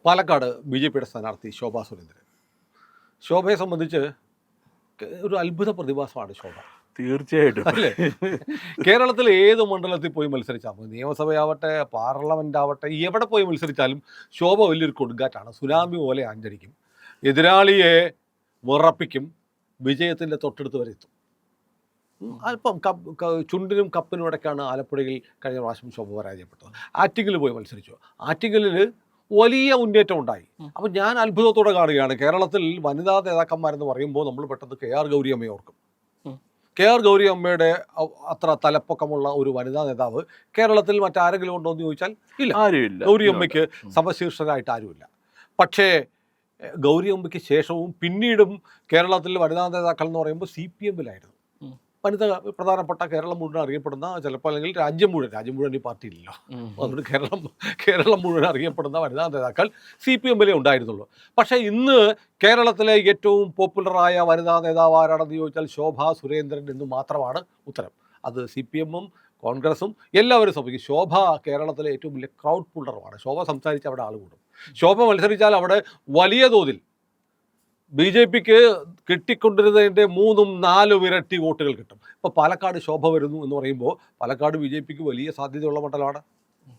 പാലക്കാട് ബി.ജെ.പിയുടെ സ്ഥാനാർത്ഥി ശോഭാ സുരേന്ദ്രൻ. ശോഭയെ സംബന്ധിച്ച് ഒരു അത്ഭുത പ്രതിഭാസമാണ് ശോഭ. തീർച്ചയായിട്ടും അല്ലേ? കേരളത്തിൽ ഏത് മണ്ഡലത്തിൽ പോയി മത്സരിച്ചാൽ മതി, നിയമസഭയാവട്ടെ പാർലമെന്റ് ആവട്ടെ, എവിടെ പോയി മത്സരിച്ചാലും ശോഭ വലിയൊരു കൊടുങ്കാറ്റാണ്. സുനാമി പോലെ ആഞ്ഞടിക്കും, എതിരാളിയെ വിറപ്പിക്കും, വിജയത്തിൻ്റെ തൊട്ടടുത്ത് വരെ എത്തും. അല്പം ചുണ്ടിനും കപ്പിനും ഇടയ്ക്കാണ് ആലപ്പുഴയിൽ കഴിഞ്ഞ പ്രാവശ്യം ശോഭ പരാജയപ്പെട്ടത്. ആറ്റിങ്ങൽ പോയി മത്സരിച്ചു. ആറ്റിങ്ങലിൽ വലിയ മുന്നേറ്റം ഉണ്ടായി. അപ്പം ഞാൻ അത്ഭുതത്തോടെ കാണുകയാണ്, കേരളത്തിൽ വനിതാ നേതാക്കന്മാരെന്ന് പറയുമ്പോൾ നമ്മൾ പെട്ടെന്ന് കെ.ആർ. ഗൗരിയമ്മയെ ഓർക്കും. കെ.ആർ. ഗൗരിയമ്മയുടെ അത്ര തലപ്പൊക്കമുള്ള ഒരു വനിതാ നേതാവ് കേരളത്തിൽ മറ്റാരെങ്കിലും ഉണ്ടോ എന്ന് ചോദിച്ചാൽ ഇല്ല. ആരുമില്ല. ഗൗരിയമ്മയ്ക്ക് സമശീർഷരായിട്ട് ആരുമില്ല. പക്ഷേ ഗൗരിയമ്മയ്ക്ക് ശേഷവും പിന്നീടും കേരളത്തിൽ വനിതാ നേതാക്കൾ എന്ന് പറയുമ്പോൾ CPM-ലായിരുന്നു. വനിത പ്രധാനപ്പെട്ട കേരളം മുഴുവൻ അറിയപ്പെടുന്ന, ചിലപ്പോൾ അല്ലെങ്കിൽ രാജ്യം മുഴുവൻ ഈ പാർട്ടിയില്ലല്ലോ, അതുകൊണ്ട് കേരളം മുഴുവൻ അറിയപ്പെടുന്ന വനിതാ നേതാക്കൾ CPM-ലേ ഉണ്ടായിരുന്നുള്ളൂ. പക്ഷേ ഇന്ന് കേരളത്തിലെ ഏറ്റവും പോപ്പുലറായ വനിതാ നേതാവ് ആരാണെന്ന് ചോദിച്ചാൽ ശോഭാ സുരേന്ദ്രൻ എന്ന് മാത്രമാണ് ഉത്തരം. അത് CPM-ഉം കോൺഗ്രസും എല്ലാവരും സമ്മതിക്കും. ശോഭ കേരളത്തിലെ ഏറ്റവും വലിയ ക്രൗഡ് പുള്ളറുമാണ്. ശോഭ സംസാരിച്ച് അവിടെ ആൾ കൂടും. ശോഭ മത്സരിച്ചാൽ അവിടെ വലിയ തോതിൽ BJPക്ക് കിട്ടിക്കൊണ്ടിരുന്നതിൻ്റെ 3-4 ഇരട്ടി വോട്ടുകൾ കിട്ടും. ഇപ്പോൾ പാലക്കാട് ശോഭ വരുന്നു എന്ന് പറയുമ്പോൾ പാലക്കാട് BJPക്ക് വലിയ സാധ്യതയുള്ള മണ്ഡലമാണ്.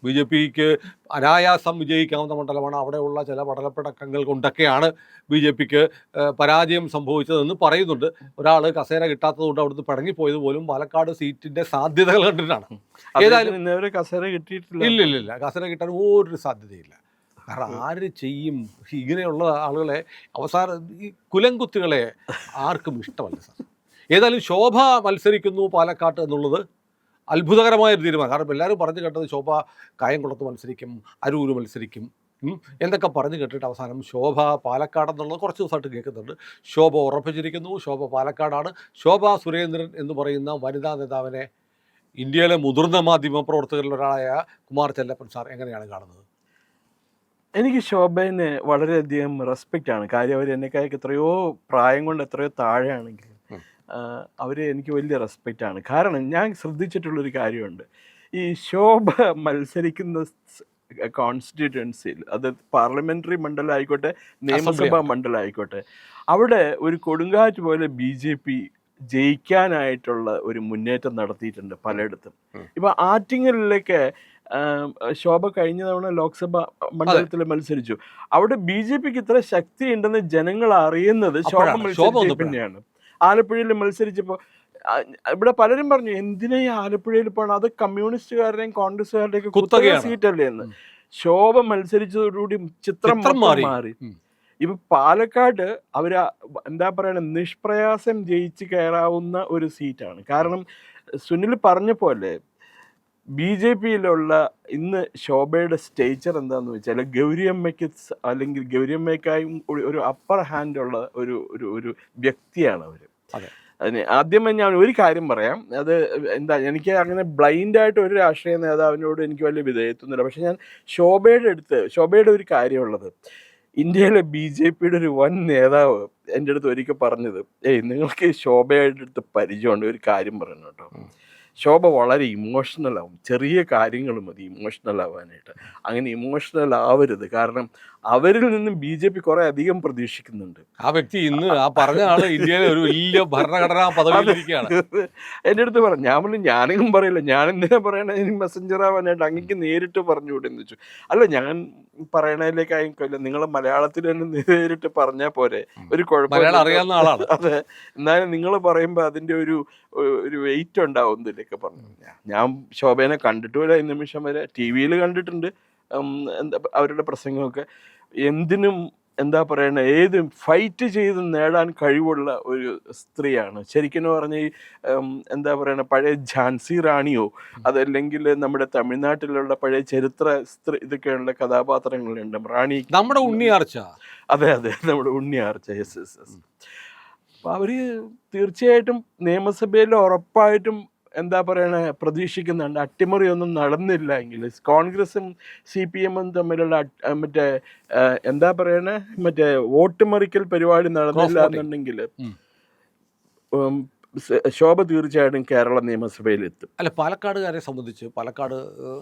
BJPക്ക് അനായാസം വിജയിക്കാവുന്ന മണ്ഡലമാണ്. അവിടെയുള്ള ചില പടലപ്പിടക്കങ്ങൾ കൊണ്ടൊക്കെയാണ് BJPക്ക് പരാജയം സംഭവിച്ചതെന്ന് പറയുന്നുണ്ട്. ഒരാൾ കസേര കിട്ടാത്തതുകൊണ്ട് അവിടുന്ന് പടങ്ങിപ്പോയത് പോലും പാലക്കാട് സീറ്റിൻ്റെ സാധ്യതകൾ കണ്ടിട്ടാണ്. ഏതായാലും കസേര കിട്ടിയിട്ടില്ല. ഇല്ലില്ല, കസേര കിട്ടാൻ ഒരു സാധ്യതയില്ല. കാരണം ആര് ചെയ്യും ഇങ്ങനെയുള്ള ആളുകളെ? അവസാനം ഈ കുലംകുത്തികളെ ആർക്കും ഇഷ്ടമല്ല സാർ. ഏതായാലും ശോഭ മത്സരിക്കുന്നു പാലക്കാട്ട് എന്നുള്ളത് അത്ഭുതകരമായൊരു തീരുമാനം. കാരണം എല്ലാവരും പറഞ്ഞു കേട്ടത് ശോഭ കായംകുളത്ത് മത്സരിക്കും, അരൂര് മത്സരിക്കും എന്നൊക്കെ പറഞ്ഞു കേട്ടിട്ട് അവസാനം ശോഭ പാലക്കാടെന്നുള്ളത് കുറച്ച് ദിവസമായിട്ട് കേൾക്കുന്നുണ്ട്. ശോഭ ഉറപ്പിച്ചിരിക്കുന്നു, ശോഭ പാലക്കാടാണ്. ശോഭാ സുരേന്ദ്രൻ എന്ന് പറയുന്ന വനിതാ നേതാവിനെ ഇന്ത്യയിലെ മുതിർന്ന മാധ്യമ പ്രവർത്തകരിൽ ഒരാളായ കുമാർ ചെല്ലപ്പൻ സാർ എങ്ങനെയാണ് കാണുന്നത്? എനിക്ക് ശോഭനെ വളരെയധികം റെസ്പെക്റ്റാണ്. കാര്യം അവർ എന്നെക്കാൾക്ക് എത്രയോ പ്രായം കൊണ്ട് എത്രയോ താഴെയാണെങ്കിൽ അവർ എനിക്ക് വലിയ റെസ്പെക്റ്റാണ്. കാരണം ഞാൻ ശ്രദ്ധിച്ചിട്ടുള്ളൊരു കാര്യമുണ്ട്, ഈ ശോഭ മത്സരിക്കുന്ന കോൺസ്റ്റിറ്റ്യുവൻസിയിൽ, അത് പാർലമെൻ്ററി മണ്ഡലം ആയിക്കോട്ടെ നിയമസഭാ മണ്ഡലം ആയിക്കോട്ടെ, അവിടെ ഒരു കൊടുങ്കാറ്റ് പോലെ BJP ജയിക്കാനായിട്ടുള്ള ഒരു മുന്നേറ്റം നടത്തിയിട്ടുണ്ട് പലയിടത്തും. ഇപ്പം ആറ്റിങ്ങലിലേക്ക് ശോഭ കഴിഞ്ഞ തവണ ലോക്സഭ മണ്ഡലത്തിൽ മത്സരിച്ചു. അവിടെ BJPക്ക് ഇത്ര ശക്തി ഉണ്ടെന്ന് ജനങ്ങൾ അറിയുന്നത് ശോഭ മത്സരിച്ച പിന്നെയാണ്. ആലപ്പുഴയിൽ മത്സരിച്ചപ്പോൾ ഇവിടെ പലരും പറഞ്ഞു, എന്തിനാ ഈ ആലപ്പുഴയിൽ പോകണം, അത് കമ്മ്യൂണിസ്റ്റുകാരുടെയും കോൺഗ്രസ്സുകാരുടെയും കുത്തക സീറ്റല്ലേ എന്ന്. ശോഭ മത്സരിച്ചതോടുകൂടി ചിത്രം മാറി. ഇപ്പൊ പാലക്കാട് അവർ എന്താ പറയണ, നിഷ്പ്രയാസം ജയിച്ച് കയറാവുന്ന ഒരു സീറ്റാണ്. കാരണം സുനിൽ പറഞ്ഞ പോലെ BJPയിലുള്ള ഇന്ന് ശോഭയുടെ സ്റ്റേച്ചർ എന്താന്ന് വെച്ചാൽ ഗൗരിയമ്മയ്ക്ക് അല്ലെങ്കിൽ ഗൗരിയമ്മയ്ക്കായും ഒരു അപ്പർ ഹാൻഡ് ഉള്ള ഒരു വ്യക്തിയാണ് അവർ. അതിന് ആദ്യമേ ഞാൻ ഒരു കാര്യം പറയാം, അത് എന്താ, എനിക്ക് അങ്ങനെ ബ്ലൈൻഡായിട്ട് ഒരു രാഷ്ട്രീയ നേതാവിനോട് എനിക്ക് വലിയ വിധേയത്വമൊന്നുമില്ല. പക്ഷെ ഞാൻ ശോഭയുടെ ഒരു കാര്യമുള്ളത്, ഇന്ത്യയിലെ BJPയുടെ ഒരു വൻ നേതാവ് എൻ്റെ അടുത്ത് ഒരിക്കൽ പറഞ്ഞത്, നിങ്ങൾക്ക് ശോഭയുടെ അടുത്ത് പരിചയമുണ്ട്, ഒരു കാര്യം പറയുന്നു കേട്ടോ, ശോഭ വളരെ ഇമോഷണൽ ആവും, ചെറിയ കാര്യങ്ങൾ മതി ഇമോഷണൽ ആവാനായിട്ട്. അങ്ങനെ ഇമോഷണൽ ആവരുത്, കാരണം അവരിൽ നിന്നും BJP കുറെ അധികം പ്രതീക്ഷിക്കുന്നുണ്ട്. ആ വ്യക്തി ഇന്ന് ആ പറഞ്ഞ ആള് ഇന്ത്യയിലെ ഒരു വലിയ ഭരണഘടനാ പദവിയിലിരിക്കുകയാണ്. എൻ്റെ അടുത്ത് പറഞ്ഞു, ഞാൻ പറഞ്ഞു ഞാനും പറയില്ല, ഞാൻ എന്തിനാ പറയണ, എനിക്ക് മെസ്സഞ്ചർ ആവാനായിട്ട് അങ്ങേക്ക് നേരിട്ട് പറഞ്ഞുകൂടെ എന്ന് വെച്ചു. അല്ല, ഞാൻ പറയണതിലേക്കായില്ല, നിങ്ങൾ മലയാളത്തിൽ തന്നെ നേരിട്ട് പറഞ്ഞാൽ പോരെ, ഒരു കുഴപ്പമില്ല, അറിയാവുന്ന ആളാണ്. അതെ, എന്നാലും നിങ്ങൾ പറയുമ്പോൾ അതിൻ്റെ ഒരു വെയിറ്റ് ഉണ്ടാവും എന്നൊക്കെ പറഞ്ഞു. ഞാൻ ശോഭനെ കണ്ടിട്ടുമില്ല ഈ നിമിഷം വരെ, TV-യിൽ കണ്ടിട്ടുണ്ട് എന്താ അവരുടെ പ്രസംഗമൊക്കെ. എന്തിനും എന്താ പറയണ, ഏത് ഫൈറ്റ് ചെയ്ത് നേടാൻ കഴിവുള്ള ഒരു സ്ത്രീയാണ്. ശരിക്കും പറഞ്ഞ ഈ എന്താ പറയണ, പഴയ ഝാൻസി റാണിയോ അതല്ലെങ്കിൽ നമ്മുടെ തമിഴ്നാട്ടിലുള്ള പഴയ ചരിത്ര സ്ത്രീ ഇതൊക്കെയുള്ള കഥാപാത്രങ്ങളുണ്ട്. റാണി, നമ്മുടെ ഉണ്ണിയാർച്ച. അതെ, നമ്മുടെ ഉണ്ണിയാർച്ച. യെസ്. അപ്പം അവർ തീർച്ചയായിട്ടും നിയമസഭയിൽ ഉറപ്പായിട്ടും എന്താ പറയണ പ്രതീക്ഷിക്കുന്നുണ്ട്. അട്ടിമറിയൊന്നും നടന്നില്ല എങ്കിൽ, കോൺഗ്രസും CPM-ഉം തമ്മിലുള്ള മറ്റേ എന്താ പറയണ വോട്ട് മറിക്കൽ പരിപാടി നടന്നില്ല എന്നുണ്ടെങ്കിൽ ശോഭ തീർച്ചയായിട്ടും കേരള നിയമസഭയിലെത്തും. അല്ല, പാലക്കാടുകാരെ സംബന്ധിച്ച്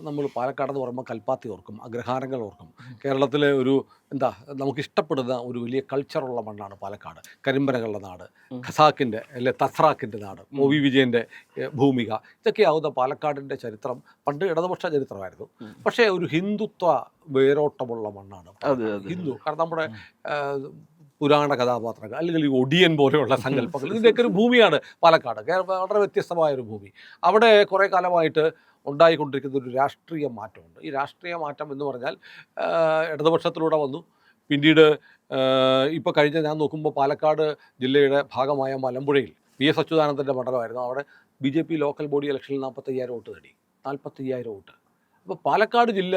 നമ്മൾ പാലക്കാട് എന്ന് പറയുമ്പോൾ കൽപ്പാത്തി ഓർക്കും, അഗ്രഹാരങ്ങൾ ഓർക്കും. കേരളത്തിലെ ഒരു നമുക്ക് ഇഷ്ടപ്പെടുന്ന ഒരു വലിയ കൾച്ചറുള്ള മണ്ണാണ് പാലക്കാട്. കരിമ്പനകളുടെ നാട്, ഖസാക്കിൻ്റെ അല്ലെ തസ്രാക്കിൻ്റെ നാട്, ഒ.വി. വിജയൻ്റെ ഭൂമിക, ഇതൊക്കെയാവുന്ന പാലക്കാടിൻ്റെ ചരിത്രം പണ്ട് ഇടതുപക്ഷ ചരിത്രമായിരുന്നു. പക്ഷേ ഒരു ഹിന്ദുത്വ വേരോട്ടമുള്ള മണ്ണാണ് ഹിന്ദു. കാരണം നമ്മുടെ പുരാണ കഥാപാത്രങ്ങൾ അല്ലെങ്കിൽ ഈ ഒടിയൻ പോലെയുള്ള സങ്കല്പങ്ങൾ, ഇതിൻ്റെയൊക്കെ ഒരു ഭൂമിയാണ് പാലക്കാട്. വളരെ വ്യത്യസ്തമായൊരു ഭൂമി. അവിടെ കുറേ കാലമായിട്ട് ഉണ്ടായിക്കൊണ്ടിരിക്കുന്ന ഒരു രാഷ്ട്രീയ മാറ്റമുണ്ട്. ഈ രാഷ്ട്രീയ മാറ്റം എന്ന് പറഞ്ഞാൽ ഇടതുപക്ഷത്തിലൂടെ വന്നു. പിന്നീട് ഇപ്പോൾ ഞാൻ നോക്കുമ്പോൾ പാലക്കാട് ജില്ലയുടെ ഭാഗമായ മലമ്പുഴയിൽ PS അച്യുതാനന്ദൻ്റെ മണ്ഡലമായിരുന്നു. അവിടെ BJP ലോക്കൽ ബോഡി ഇലക്ഷനിൽ 45,000 വോട്ട് നേടി. 45,000 വോട്ട്. അപ്പോൾ പാലക്കാട് ജില്ല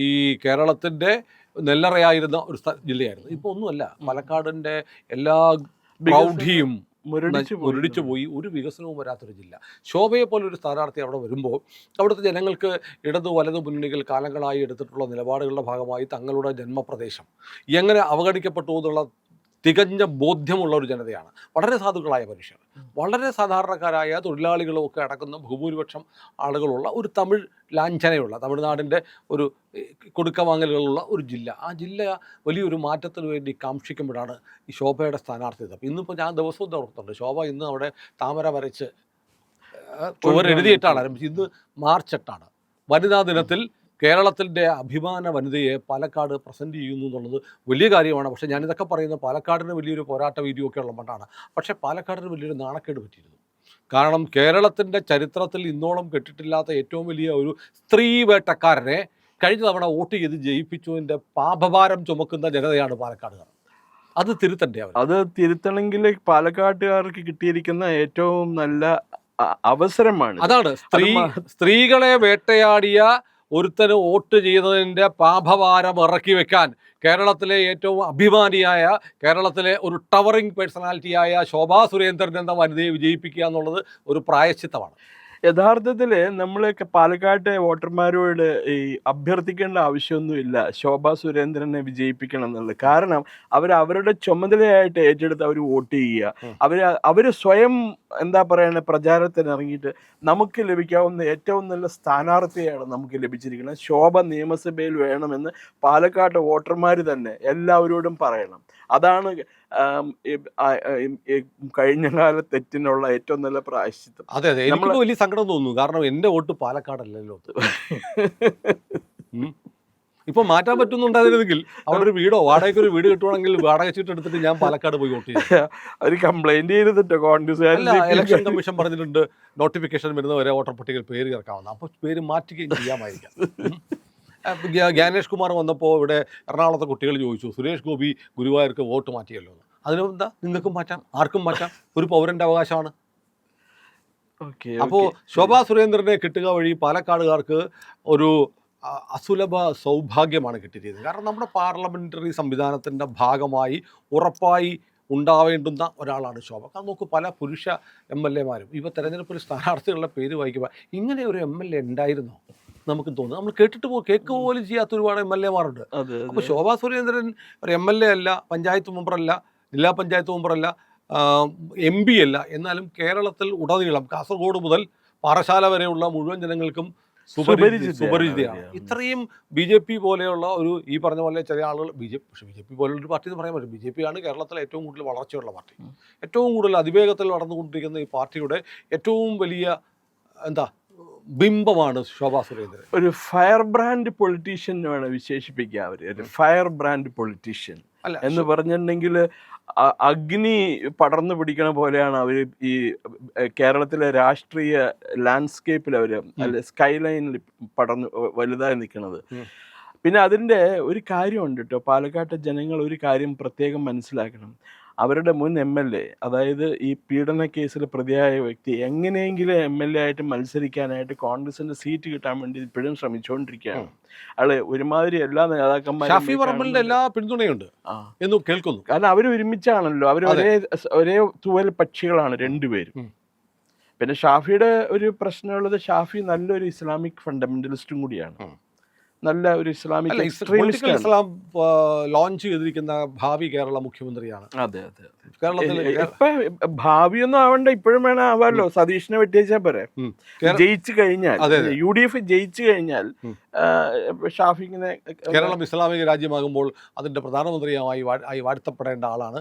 ഈ കേരളത്തിൻ്റെ നെല്ലറയായിരുന്ന ഒരു ജില്ലയായിരുന്നു. ഇപ്പോൾ ഒന്നുമല്ല. പാലക്കാടിൻ്റെ എല്ലാ പ്രൗഢിയും മുരടിച്ചു പോയി. ഒരു വികസനവും വരാത്തൊരു ജില്ല. ശോഭയെ പോലെ ഒരു സ്ഥാനാർത്ഥി അവിടെ വരുമ്പോൾ അവിടുത്തെ ജനങ്ങൾക്ക് ഇടതു വലതു മുന്നണികൾ കാലങ്ങളായി എടുത്തിട്ടുള്ള നിലപാടുകളുടെ ഭാഗമായി തങ്ങളുടെ ജന്മപ്രദേശം എങ്ങനെ അവഗണിക്കപ്പെട്ടു എന്നുള്ള തികഞ്ഞ ബോധ്യമുള്ള ഒരു ജനതയാണ്. വളരെ സാധുക്കളായ മനുഷ്യർ, വളരെ സാധാരണക്കാരായ തൊഴിലാളികളും ഒക്കെ അടക്കുന്ന ബഹുഭൂരിപക്ഷം ആളുകളുള്ള ഒരു തമിഴ് ലാഞ്ചനയുള്ള തമിഴ്നാടിൻ്റെ ഒരു കൊടുക്കവാങ്ങലുകളുള്ള ഒരു ജില്ല. ആ ജില്ല വലിയൊരു മാറ്റത്തിന് വേണ്ടി കാക്ഷിക്കുമ്പോഴാണ് ഈ ശോഭയുടെ സ്ഥാനാർത്ഥിത്വം. ഇന്നിപ്പോൾ ഞാൻ ദിവസവും ഓർക്കുന്നുണ്ട്, ശോഭ ഇന്ന് അവിടെ താമര വരച്ച് ചുവരെഴുതിയിട്ടാണ് ആരംഭിച്ചത്. ഇന്ന് March 8 വനിതാ ദിനത്തിൽ കേരളത്തിൻ്റെ അഭിമാന വനിതയെ പാലക്കാട് പ്രസൻറ്റ് ചെയ്യുന്നു എന്നുള്ളത് വലിയ കാര്യമാണ്. പക്ഷേ ഞാനിതൊക്കെ പറയുന്നത് പാലക്കാടിന് വലിയൊരു പോരാട്ട വീര്യമൊക്കെ ഉള്ള മണ്ണാണ്. പക്ഷേ പാലക്കാടിന് വലിയൊരു നാണക്കേട് പറ്റിയിരുന്നു. കാരണം കേരളത്തിൻ്റെ ചരിത്രത്തിൽ ഇന്നോളം കെട്ടിട്ടില്ലാത്ത ഏറ്റവും വലിയ ഒരു സ്ത്രീ വേട്ടക്കാരനെ കഴിഞ്ഞ തവണ വോട്ട് ചെയ്ത് ജയിപ്പിച്ചതിൻ്റെ പാപഭാരം ചുമക്കുന്ന ജനതയാണ് പാലക്കാടുകാർ. അത് തിരുത്തണ്ടേ അവർ? അത് തിരുത്തണമെങ്കിൽ പാലക്കാട്ടുകാർക്ക് കിട്ടിയിരിക്കുന്ന ഏറ്റവും നല്ല അവസരമാണ്. അതാണ് സ്ത്രീകളെ വേട്ടയാടിയ ഒരുത്തന് വോട്ട് ചെയ്തതിൻ്റെ പാപഭാരം ഇറക്കി വെക്കാൻ കേരളത്തിലെ ഏറ്റവും അഭിമാനിയായ, കേരളത്തിലെ ഒരു ടവറിംഗ് പേഴ്സണാലിറ്റിയായ ശോഭാ സുരേന്ദ്രൻ എന്ന വനിതയെ വിജയിപ്പിക്കുക എന്നുള്ളത് ഒരു പ്രായശ്ചിത്തമാണ്. യഥാർത്ഥത്തിൽ നമ്മൾ പാലക്കാട്ടെ വോട്ടർമാരോട് ഈ അഭ്യർത്ഥിക്കേണ്ട ആവശ്യമൊന്നുമില്ല ശോഭാ സുരേന്ദ്രനെ വിജയിപ്പിക്കണം എന്നുള്ളത്. കാരണം അവരുടെ ചുമതലയായിട്ട് ഏറ്റെടുത്ത് അവർ വോട്ട് ചെയ്യുക. അവർ സ്വയം പ്രചാരണത്തിന് ഇറങ്ങിയിട്ട് നമുക്ക് ലഭിക്കാവുന്ന ഏറ്റവും നല്ല സ്ഥാനാർത്ഥിയാണ് നമുക്ക് ലഭിച്ചിരിക്കുന്നത്. ശോഭ നിയമസഭയിൽ വേണമെന്ന് പാലക്കാട്ടെ വോട്ടർമാർ തന്നെ എല്ലാവരോടും പറയണം. അതാണ് കഴിഞ്ഞ കാല തെറ്റിനുള്ള ഏറ്റവും നല്ല പ്രായശ്ചിത്തം. അതെ, എനിക്ക് വലിയ സങ്കടം തോന്നുന്നു. കാരണം എൻ്റെ വോട്ട് പാലക്കാടല്ലല്ലോ. ഇപ്പൊ മാറ്റാൻ പറ്റുന്നുണ്ടായിരുന്നെങ്കിൽ അവിടെ ഒരു വീടോ വാടകയ്ക്ക് ഒരു വീട് കിട്ടുവാണെങ്കിൽ വാടക ചീട്ട് എടുത്തിട്ട് ഞാൻ പാലക്കാട് പോയി വോട്ട് ചെയ്യും. അവർ കംപ്ലൈന്റ് ചെയ്തിട്ടോ കോൺഗ്രസ് ഇലക്ഷൻ കമ്മീഷൻ പറഞ്ഞിട്ടുണ്ട് നോട്ടിഫിക്കേഷൻ വരുന്നവരെ വോട്ടർ പട്ടികയിൽ പേര് ചേർക്കാവുന്ന. അപ്പോൾ പേര് മാറ്റുകയും ചെയ്യാമായിരിക്കാം. ജ്ഞാനേഷ് കുമാർ വന്നപ്പോൾ ഇവിടെ എറണാകുളത്തെ കുട്ടികൾ ചോദിച്ചു, സുരേഷ് ഗോപി ഗുരുവായൂർക്ക് വോട്ട് മാറ്റിയല്ലോ. അതിനെന്താ, നിങ്ങൾക്കും മാറ്റാം, ആർക്കും മാറ്റാം, ഒരു പൗരൻ്റെ അവകാശമാണ്. അപ്പോൾ ശോഭാ സുരേന്ദ്രനെ കിട്ടുക വഴി പാലക്കാടുകാർക്ക് ഒരു അസുലഭ സൗഭാഗ്യമാണ് കിട്ടിയിരിക്കുന്നത്. കാരണം നമ്മുടെ പാർലമെൻ്ററി സംവിധാനത്തിൻ്റെ ഭാഗമായി ഉറപ്പായി ഉണ്ടാവേണ്ടുന്ന ഒരാളാണ് ശോഭ. കാരണം നോക്കൂ, പല പുരുഷ MLA-മാരും ഇപ്പോൾ തെരഞ്ഞെടുപ്പിൽ സ്ഥാനാർത്ഥികളുടെ പേര് വായിക്കുമ്പോൾ ഇങ്ങനെ ഒരു MLA ഉണ്ടായിരുന്നോ നമുക്ക് തോന്നുന്നു. നമ്മൾ കേൾക്കുക പോലും ചെയ്യാത്ത ഒരുപാട് MLA-മാരുണ്ട്. അപ്പോൾ ശോഭാ സുരേന്ദ്രൻ ഒരു MLA അല്ല, പഞ്ചായത്ത് മെമ്പറല്ല, ജില്ലാ പഞ്ചായത്ത് മെമ്പറല്ല, MP അല്ല. എന്നാലും കേരളത്തിൽ ഉടനീളം കാസർഗോഡ് മുതൽ പാറശാല വരെയുള്ള മുഴുവൻ ജനങ്ങൾക്കും സുപരിചിതയാണ്. ഇത്രയും BJP പോലെയുള്ള ഒരു ഈ പറഞ്ഞ പോലെ ചെറിയ ആളുകൾ പക്ഷേ BJP പോലുള്ള ഒരു പാർട്ടി എന്ന് പറയാൻ പറ്റും. BJP ആണ് കേരളത്തിലെ ഏറ്റവും കൂടുതൽ വളർച്ചയുള്ള പാർട്ടി. ഏറ്റവും കൂടുതൽ അതിവേഗത്തിൽ നടന്നുകൊണ്ടിരിക്കുന്ന ഈ പാർട്ടിയുടെ ഏറ്റവും വലിയ ബിംബമാണ് ശോഭാ സുരേന്ദ്രൻ. ഒരു ഫയർ ബ്രാൻഡ് പൊളിറ്റീഷ്യൻ വേണം വിശേഷിപ്പിക്കുക. അവർ ഒരു ഫയർ ബ്രാൻഡ് പൊളിറ്റീഷ്യൻ എന്ന് പറഞ്ഞിട്ടുണ്ടെങ്കിൽ അഗ്നി പടർന്നു പിടിക്കണ പോലെയാണ് അവർ ഈ കേരളത്തിലെ രാഷ്ട്രീയ ലാൻഡ്സ്കേപ്പിൽ അവർ സ്കൈ ലൈനിൽ പടർന്നു വലുതായി നിൽക്കുന്നത്. പിന്നെ അതിൻ്റെ ഒരു കാര്യമുണ്ട് കേട്ടോ, പാലക്കാട്ടെ ജനങ്ങൾ ഒരു കാര്യം പ്രത്യേകം മനസ്സിലാക്കണം. അവരുടെ മുൻ MLA, അതായത് ഈ പീഡന കേസിൽ പ്രതിയായ വ്യക്തി എങ്ങനെയെങ്കിലും MLA ആയിട്ട് മത്സരിക്കാനായിട്ട് കോൺഗ്രസിന്റെ സീറ്റ് കിട്ടാൻ വേണ്ടി ഇപ്പോഴും ശ്രമിച്ചുകൊണ്ടിരിക്കുകയാണ്. അയാള് ഒരുമാതിരി എല്ലാ നേതാക്കന്മാരും എല്ലാ പിന്തുണയുണ്ട് എന്ന് കേൾക്കുന്നു. കാരണം അവർ ഒരുമിച്ചാണല്ലോ, അവർ ഒരേ തൂവൽ പക്ഷികളാണ് രണ്ടുപേരും. പിന്നെ ഷാഫിയുടെ ഒരു പ്രശ്നമുള്ളത്, ഷാഫി നല്ലൊരു ഇസ്ലാമിക് ഫണ്ടമെന്റലിസ്റ്റും കൂടിയാണ്. നല്ല ഒരു ഇസ്ലാമിക് ഇസ്ലാം ലോഞ്ച് ചെയ്തിരിക്കുന്ന ഭാവി കേരള മുഖ്യമന്ത്രിയാണ്. അതെ. കേരളത്തിൽ ഇപ്പൊ ഭാവിയൊന്നും ആവണ്ട, ഇപ്പോഴും വേണം ആവാമല്ലോ. സതീഷിനെ വെട്ടിവെച്ചാൽ പോരെ. ജയിച്ചു കഴിഞ്ഞാൽ, UDF ജയിച്ചു കഴിഞ്ഞാൽ ഷാഫിഖിനെ കേരളം ഇസ്ലാമിക രാജ്യമാകുമ്പോൾ അതിന്റെ പ്രധാനമന്ത്രിയായി വാഴ്ത്തപ്പെടേണ്ട ആളാണ്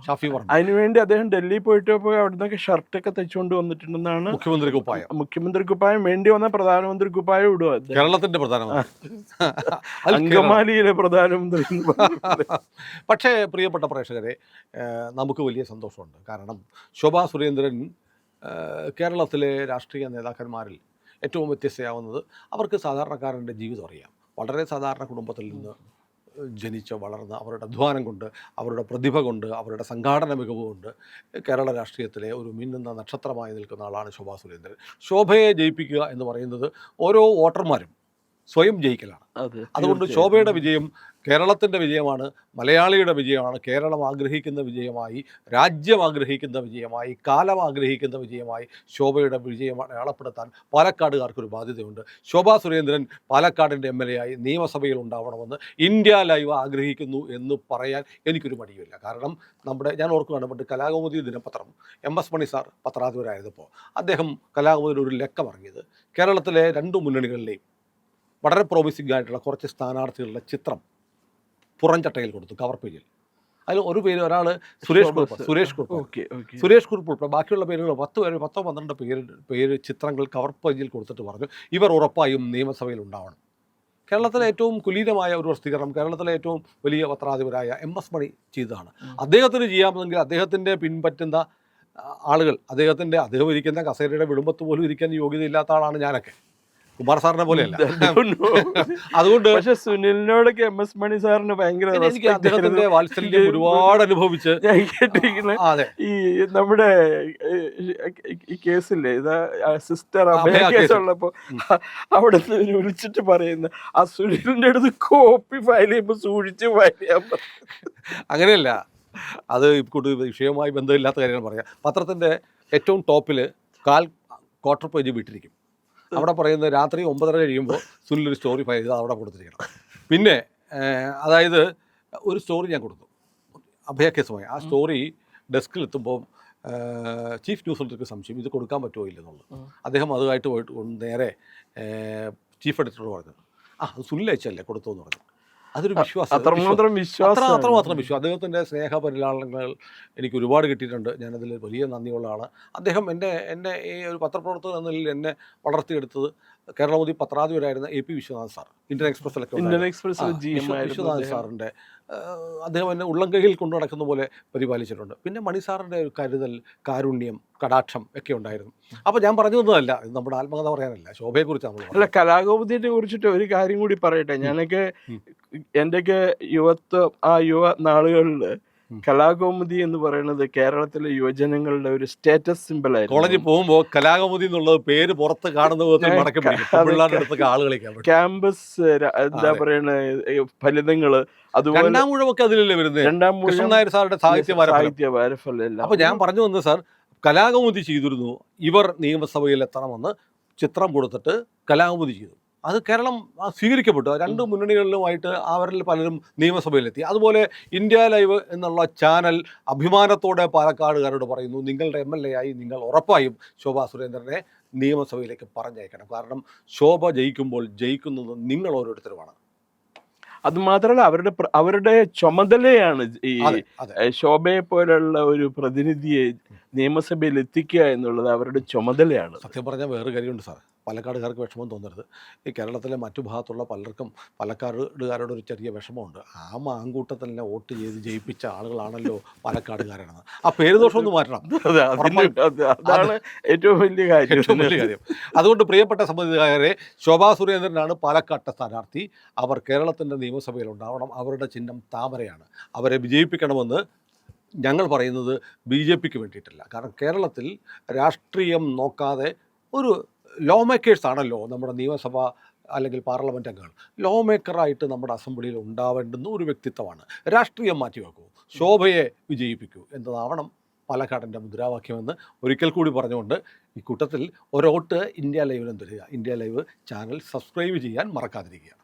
ഷാഫി വർമ്മ. അതിനുവേണ്ടി അദ്ദേഹം ഡൽഹി പോയിട്ട് അവിടുന്നൊക്കെ ഷർട്ടൊക്കെ തെച്ചുകൊണ്ട് വന്നിട്ടുണ്ടെന്നാണ് മുഖ്യമന്ത്രി കുപ്പായം. മുഖ്യമന്ത്രി കുപ്പായം വേണ്ടി വന്ന പ്രധാനമന്ത്രി കുപ്പായം ഇടുക. കേരളത്തിന്റെ പ്രധാനമന്ത്രി, അങ്കമാലിയിലെ പ്രധാനമന്ത്രി. പക്ഷേ പ്രിയപ്പെട്ട പ്രേക്ഷകരെ, നമുക്ക് വലിയ സന്തോഷമുണ്ട്. കാരണം ശോഭാ സുരേന്ദ്രൻ കേരളത്തിലെ രാഷ്ട്രീയ നേതാക്കന്മാരിൽ ഏറ്റവും വ്യത്യസ്തയാവുന്നത് അവർക്ക് സാധാരണക്കാരൻ്റെ ജീവിതം അറിയാം. വളരെ സാധാരണ കുടുംബത്തിൽ നിന്ന് ജനിച്ച് വളർന്ന് അവരുടെ അധ്വാനം കൊണ്ട്, അവരുടെ പ്രതിഭ കൊണ്ട്, അവരുടെ സംഘാടന മികവ് കൊണ്ട് കേരള രാഷ്ട്രീയത്തിലെ ഒരു മിന്നുന്ന നക്ഷത്രമായി നിൽക്കുന്ന ആളാണ് ശോഭാ സുരേന്ദ്രൻ. ശോഭയെ ജയിപ്പിക്കുക എന്ന് പറയുന്നത് ഓരോ വോട്ടർമാരും സ്വയം ജയിക്കലാണ്. അതുകൊണ്ട് ശോഭയുടെ വിജയം കേരളത്തിൻ്റെ വിജയമാണ്, മലയാളിയുടെ വിജയമാണ്. കേരളം ആഗ്രഹിക്കുന്ന വിജയമായി, രാജ്യം ആഗ്രഹിക്കുന്ന വിജയമായി, കാലം ആഗ്രഹിക്കുന്ന വിജയമായി ശോഭയുടെ വിജയം അടയാളപ്പെടുത്താൻ പാലക്കാടുകാർക്കൊരു ബാധ്യതയുണ്ട്. ശോഭാ സുരേന്ദ്രൻ പാലക്കാടിൻ്റെ MLA ആയി നിയമസഭയിൽ ഉണ്ടാവണമെന്ന് ഇന്ത്യ ലൈവ് ആഗ്രഹിക്കുന്നു എന്ന് പറയാൻ എനിക്കൊരു മടിയുമില്ല. കാരണം ഞാൻ ഓർക്കുകയാണ്, പണ്ട് കലാകൗമുദി ദിനപത്രം MS മണി സാർ പത്രാധിപരായിരുന്നപ്പോൾ അദ്ദേഹം കലാകൗമുദിയിൽ ഒരു ലക്കം ഇറങ്ങിയത് കേരളത്തിലെ 2 മുന്നണികളിലെയും വളരെ പ്രോമിസിംഗ് ആയിട്ടുള്ള കുറച്ച് സ്ഥാനാർത്ഥികളുടെ ചിത്രം പുറംചട്ടയിൽ കൊടുത്തു, കവർ പേജിൽ. അതിൽ ഒരു പേര്, ഒരാൾ സുരേഷ് കുറുപ്പ് ഉൾപ്പെടെ ബാക്കിയുള്ള പേരുകൾ 10-12 പേര് ചിത്രങ്ങൾ കവർ പേജിൽ കൊടുത്തിട്ട് പറഞ്ഞു ഇവർ ഉറപ്പായും നിയമസഭയിൽ ഉണ്ടാവണം. കേരളത്തിലെ ഏറ്റവും കുലീനമായ ഒരു പ്രസിദ്ധീകരണം, കേരളത്തിലെ ഏറ്റവും വലിയ പത്രാധിപരായ MS മണി ചെയ്തതാണ്. അദ്ദേഹത്തിന് ചെയ്യാമെങ്കിൽ അദ്ദേഹത്തിൻ്റെ പിൻപറ്റുന്ന ആളുകൾ, അദ്ദേഹം ഇരിക്കുന്ന കസേരയുടെ വിടുമ്പത്ത് പോലും ഇരിക്കാൻ യോഗ്യതയില്ലാത്ത ആളാണ് ഞാനൊക്കെ. കുമാർ സാറിനെ പോലെയല്ല. അതുകൊണ്ട് പക്ഷെ സുനിലിനോടൊക്കെ MS മണി സാറിന് ഭയങ്കര എനിക്ക് അദ്ദേഹത്തിന്റെ വാത്സല്യം ഒരുപാട് അനുഭവിച്ച് ഈ നമ്മുടെ ഈ കേസില്ലേ, സിസ്റ്റർ കേസുള്ളപ്പോ അവിടെ വിളിച്ചിട്ട് പറയുന്ന ആ സുനിലിന്റെ അടുത്ത് കോപ്പി ഫയൽ ചെയ്യുമ്പോ സൂക്ഷിച്ച് ഫയൽ ചെയ്യാൻ പറഞ്ഞു. അങ്ങനെയല്ല, അത് വിഷയവുമായി ബന്ധമില്ലാത്ത കാര്യങ്ങൾ പറയാം. പത്രത്തിന്റെ ഏറ്റവും ടോപ്പിൽ ക്വാർട്ടർ പേജ് വിട്ടിരിക്കും. അവിടെ പറയുന്നത് രാത്രി 9:30 കഴിയുമ്പോൾ സുനിലൊരു സ്റ്റോറി ഫയൽ ചെയ്ത് അവിടെ കൊടുത്തിരിക്കണം. പിന്നെ അതായത് ഒരു സ്റ്റോറി ഞാൻ കൊടുത്തു, അഭയക്കേസുമായി. ആ സ്റ്റോറി ഡെസ്കിലെത്തുമ്പോൾ ചീഫ് ന്യൂസ് എഡിറ്റർക്ക് സംശയം ഇത് കൊടുക്കാൻ പറ്റുമോ ഇല്ലെന്നുള്ളത്. അദ്ദേഹം അതുമായിട്ട് പോയിട്ട് നേരെ ചീഫ് എഡിറ്ററോട് പറഞ്ഞു, അത് സുനിൽ അയച്ചല്ലേ കൊടുത്തു എന്ന് പറഞ്ഞു. അതൊരു വിശ്വാസം, അത്രമാത്രം വിശ്വാസം. അദ്ദേഹത്തിൻ്റെ സ്നേഹപരിലാളനങ്ങൾ എനിക്ക് ഒരുപാട് കിട്ടിയിട്ടുണ്ട്. ഞാനതിൽ വലിയ നന്ദിയുള്ള ആളാണ്. അദ്ദേഹം എന്നെ ഈ ഒരു പത്രപ്രവർത്തകൻ എന്ന നിലയിൽ എന്നെ വളർത്തിയെടുത്തത് കേരളമോദി പത്രാധിപരായിരുന്ന AP Viswanath sir, Indian Express Viswanath സാറിൻ്റെ അദ്ദേഹം എന്നെ ഉള്ളംകൈയിൽ കൊണ്ടു നടക്കുന്ന പോലെ പരിപാലിച്ചിട്ടുണ്ട്. പിന്നെ മണി സാറിൻ്റെ ഒരു കരുതൽ, കാരുണ്യം, കടാക്ഷം ഒക്കെ ഉണ്ടായിരുന്നു. അപ്പോൾ ഞാൻ പറഞ്ഞു തന്നതല്ല, ഇത് നമ്മുടെ ആത്മകഥ പറയാനല്ല, ശോഭയെക്കുറിച്ചാണ്. അല്ല, കലാകൗമുദിനെ കുറിച്ചിട്ട് ഒരു കാര്യം കൂടി പറയട്ടെ. ഞാനൊക്കെ എൻ്റെയൊക്കെ യുവ നാളുകളിൽ കലാകൗമുദി എന്ന് പറയുന്നത് കേരളത്തിലെ യുവജനങ്ങളുടെ ഒരു സ്റ്റേറ്റസ് സിമ്പിൾ ആയിരുന്നു. കോളേജിൽ പോകുമ്പോൾ കലാകൗമുദി എന്നുള്ളത് പേര് പുറത്ത് കാണുന്ന ക്യാമ്പസ് എന്താ പറയണ ഫലിതങ്ങള്, അതുപോലെ അതിലല്ലേ വരുന്നത് സാഹിത്യ വാരഫലം. അപ്പൊ ഞാൻ പറഞ്ഞു വന്നത് സാർ, കലാകൗമുദി ചെയ്തിരുന്നു, ഇവർ നിയമസഭയിൽ എത്തണമെന്ന് ചിത്രം കൊടുത്തിട്ട് കലാകൗമുദി ചെയ്തു. അത് കേരളം സ്വീകരിക്കപ്പെട്ടു. 2 മുന്നണികളിലുമായിട്ട് അവരിൽ പലരും നിയമസഭയിലെത്തി. അതുപോലെ ഇന്ത്യ ലൈവ് എന്നുള്ള ചാനൽ അഭിമാനത്തോടെ പാലക്കാടുകാരോട് പറയുന്നു, നിങ്ങളുടെ MLA ആയി നിങ്ങൾ ഉറപ്പായും ശോഭാ സുരേന്ദ്രനെ നിയമസഭയിലേക്ക് പറഞ്ഞയക്കണം. കാരണം ശോഭ ജയിക്കുമ്പോൾ ജയിക്കുന്നത് നിങ്ങൾ ഓരോരുത്തരുമാണ്. അതുമാത്രമല്ല, അവരുടെ ചുമതലയാണ് ഈ ശോഭയെ പോലുള്ള ഒരു പ്രതിനിധിയെ നിയമസഭയിൽ എത്തിക്കുക എന്നുള്ളത് അവരുടെ ചുമതലയാണ്. സത്യം പറഞ്ഞാൽ വേറെ കാര്യമുണ്ട് സാർ, പാലക്കാടുകാർക്ക് വിഷമം തോന്നരുത്. ഈ കേരളത്തിലെ മറ്റു ഭാഗത്തുള്ള പലർക്കും പാലക്കാടുകാരോട് ഒരു ചെറിയ വിഷമമുണ്ട്. ആ മാങ്കൂട്ടത്തിനെ വോട്ട് ചെയ്ത് ജയിപ്പിച്ച ആളുകളാണല്ലോ പാലക്കാടുകാരാണെന്ന്. ആ പേര് ദോഷം ഒന്ന് മാറ്റണം, അതാണ് ഏറ്റവും വലിയ കാര്യം. അതുകൊണ്ട് പ്രിയപ്പെട്ട സമ്മതിദായകരെ, ശോഭാ സുരേന്ദ്രനാണ് പാലക്കാട്ടെ സ്ഥാനാർത്ഥി. അവർ കേരളത്തിൻ്റെ നിയമസഭയിൽ ഉണ്ടാവണം. അവരുടെ ചിഹ്നം താമരയാണ്. അവരെ വിജയിപ്പിക്കണമെന്ന് ഞങ്ങൾ പറയുന്നത് BJPക്ക് വേണ്ടിയിട്ടല്ല. കാരണം കേരളത്തിൽ രാഷ്ട്രീയം നോക്കാതെ ഒരു ലോ മേക്കേഴ്സ് ആണല്ലോ നമ്മുടെ നിയമസഭ അല്ലെങ്കിൽ പാർലമെൻറ്റ് അംഗങ്ങൾ. ലോ മേക്കറായിട്ട് നമ്മുടെ അസംബ്ലിയിൽ ഉണ്ടാവേണ്ടുന്ന ഒരു വ്യക്തിത്വമാണ്. രാഷ്ട്രീയം മാറ്റിവെക്കൂ, ശോഭയെ വിജയിപ്പിക്കൂ എന്നതാവണം പാലക്കാടിൻ്റെ മുദ്രാവാക്യമെന്ന് ഒരിക്കൽ കൂടി പറഞ്ഞുകൊണ്ട് ഈ കൂട്ടത്തിൽ ഒരോട്ട് ഇന്ത്യ ലൈവിനും തരിക. ഇന്ത്യ ലൈവ് ചാനൽ സബ്സ്ക്രൈബ് ചെയ്യാൻ മറക്കാതിരിക്കുക.